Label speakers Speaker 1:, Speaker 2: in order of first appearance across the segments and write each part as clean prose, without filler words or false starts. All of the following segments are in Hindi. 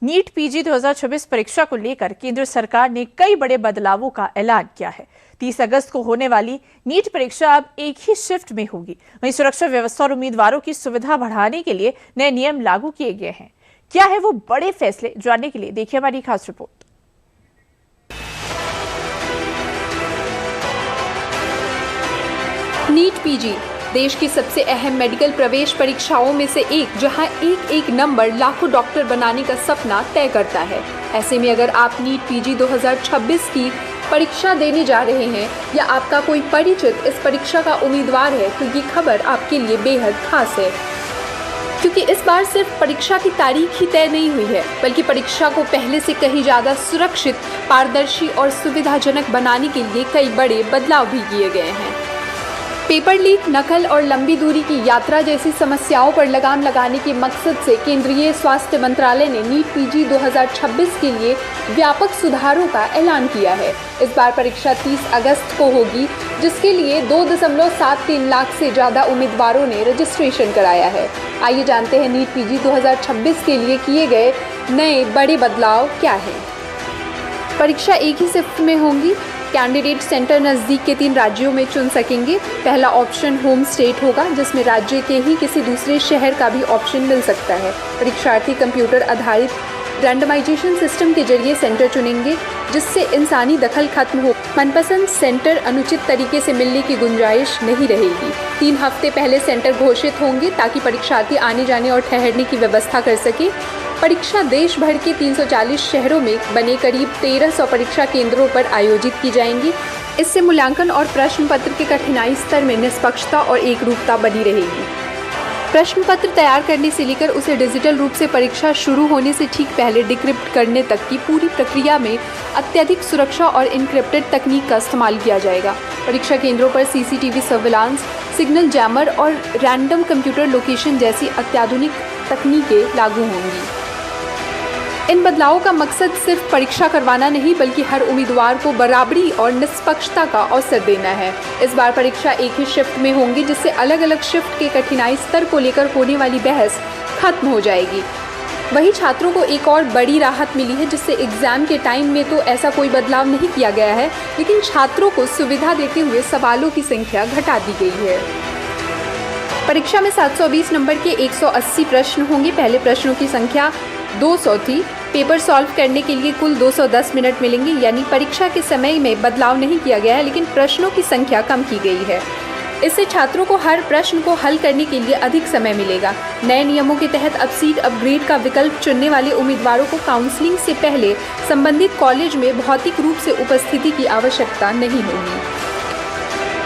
Speaker 1: नीट पीजी 2026 परीक्षा को लेकर केंद्र सरकार ने कई बड़े बदलावों का ऐलान किया है। 30 अगस्त को होने वाली नीट परीक्षा अब एक ही शिफ्ट में होगी। वहीं सुरक्षा व्यवस्था और उम्मीदवारों की सुविधा बढ़ाने के लिए नए नियम लागू किए गए हैं। क्या है वो बड़े फैसले, जानने के लिए देखिए हमारी खास रिपोर्ट।
Speaker 2: नीट पीजी देश की सबसे अहम मेडिकल प्रवेश परीक्षाओं में से एक, जहां एक एक नंबर लाखों डॉक्टर बनाने का सपना तय करता है। ऐसे में अगर आप नीट पीजी 2026 की परीक्षा देने जा रहे हैं या आपका कोई परिचित इस परीक्षा का उम्मीदवार है, तो ये खबर आपके लिए बेहद खास है, क्योंकि इस बार सिर्फ परीक्षा की तारीख ही तय नहीं हुई है, बल्कि परीक्षा को पहले से कहीं ज़्यादा सुरक्षित, पारदर्शी और सुविधाजनक बनाने के लिए कई बड़े बदलाव भी किए गए हैं। पेपर लीक, नकल और लंबी दूरी की यात्रा जैसी समस्याओं पर लगाम लगाने के मकसद से केंद्रीय स्वास्थ्य मंत्रालय ने नीट पीजी 2026 के लिए व्यापक सुधारों का ऐलान किया है। इस बार परीक्षा 30 अगस्त को होगी, जिसके लिए 2.73 लाख से ज़्यादा उम्मीदवारों ने रजिस्ट्रेशन कराया है। आइए जानते हैं नीट पीजी 2026 के लिए किए गए नए बड़े बदलाव क्या हैं। परीक्षा एक ही शिफ्ट में होंगी। कैंडिडेट सेंटर नज़दीक के 3 राज्यों में चुन सकेंगे। पहला ऑप्शन होम स्टेट होगा, जिसमें राज्य के ही किसी दूसरे शहर का भी ऑप्शन मिल सकता है। परीक्षार्थी कंप्यूटर आधारित रैंडमाइजेशन सिस्टम के जरिए सेंटर चुनेंगे, जिससे इंसानी दखल खत्म हो। मनपसंद सेंटर अनुचित तरीके से मिलने की गुंजाइश नहीं रहेगी। 3 हफ्ते पहले सेंटर घोषित होंगे, ताकि परीक्षार्थी आने जाने और ठहरने की व्यवस्था कर सके। परीक्षा देश भर के 340 शहरों में बने करीब 1300 परीक्षा केंद्रों पर आयोजित की जाएंगी। इससे मूल्यांकन और प्रश्न पत्र के कठिनाई स्तर में निष्पक्षता और एकरूपता बनी रहेगी। प्रश्न पत्र तैयार करने से लेकर उसे डिजिटल रूप से परीक्षा शुरू होने से ठीक पहले डिक्रिप्ट करने तक की पूरी प्रक्रिया में अत्यधिक सुरक्षा और इनक्रिप्टेड तकनीक का इस्तेमाल किया जाएगा। परीक्षा केंद्रों पर सीसीटीवी सर्विलांस, सिग्नल जैमर और रैंडम कंप्यूटर लोकेशन जैसी अत्याधुनिक तकनीकें लागू होंगी। इन बदलावों का मकसद सिर्फ परीक्षा करवाना नहीं, बल्कि हर उम्मीदवार को बराबरी और निष्पक्षता का अवसर देना है। इस बार परीक्षा एक ही शिफ्ट में होंगी, जिससे अलग अलग शिफ्ट के कठिनाई स्तर को लेकर होने वाली बहस खत्म हो जाएगी। वहीं छात्रों को एक और बड़ी राहत मिली है, जिससे एग्जाम के टाइम में तो ऐसा कोई बदलाव नहीं किया गया है, लेकिन छात्रों को सुविधा देते हुए सवालों की संख्या घटा दी गई है। परीक्षा में 720 नंबर के 180 प्रश्न होंगे। पहले प्रश्नों की संख्या 200 थी। पेपर सॉल्व करने के लिए कुल 210 मिनट मिलेंगे, यानी परीक्षा के समय में बदलाव नहीं किया गया है, लेकिन प्रश्नों की संख्या कम की गई है। इससे छात्रों को हर प्रश्न को हल करने के लिए अधिक समय मिलेगा। नए नियमों के तहत अब सीट अपग्रेड का विकल्प चुनने वाले उम्मीदवारों को काउंसलिंग से पहले संबंधित कॉलेज में भौतिक रूप से उपस्थिति की आवश्यकता नहीं होगी।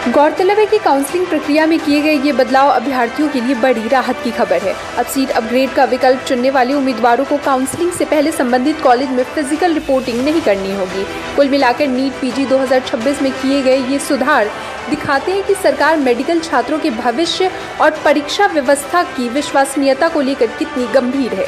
Speaker 2: गौरतलब है कि काउंसलिंग प्रक्रिया में किए गए ये बदलाव अभ्यर्थियों के लिए बड़ी राहत की खबर है। अब सीट अपग्रेड का विकल्प चुनने वाले उम्मीदवारों को काउंसलिंग से पहले संबंधित कॉलेज में फिजिकल रिपोर्टिंग नहीं करनी होगी। कुल मिलाकर नीट पीजी 2026 में किए गए ये सुधार दिखाते हैं कि सरकार मेडिकल छात्रों के भविष्य और परीक्षा व्यवस्था की विश्वसनीयता को लेकर कितनी गंभीर है।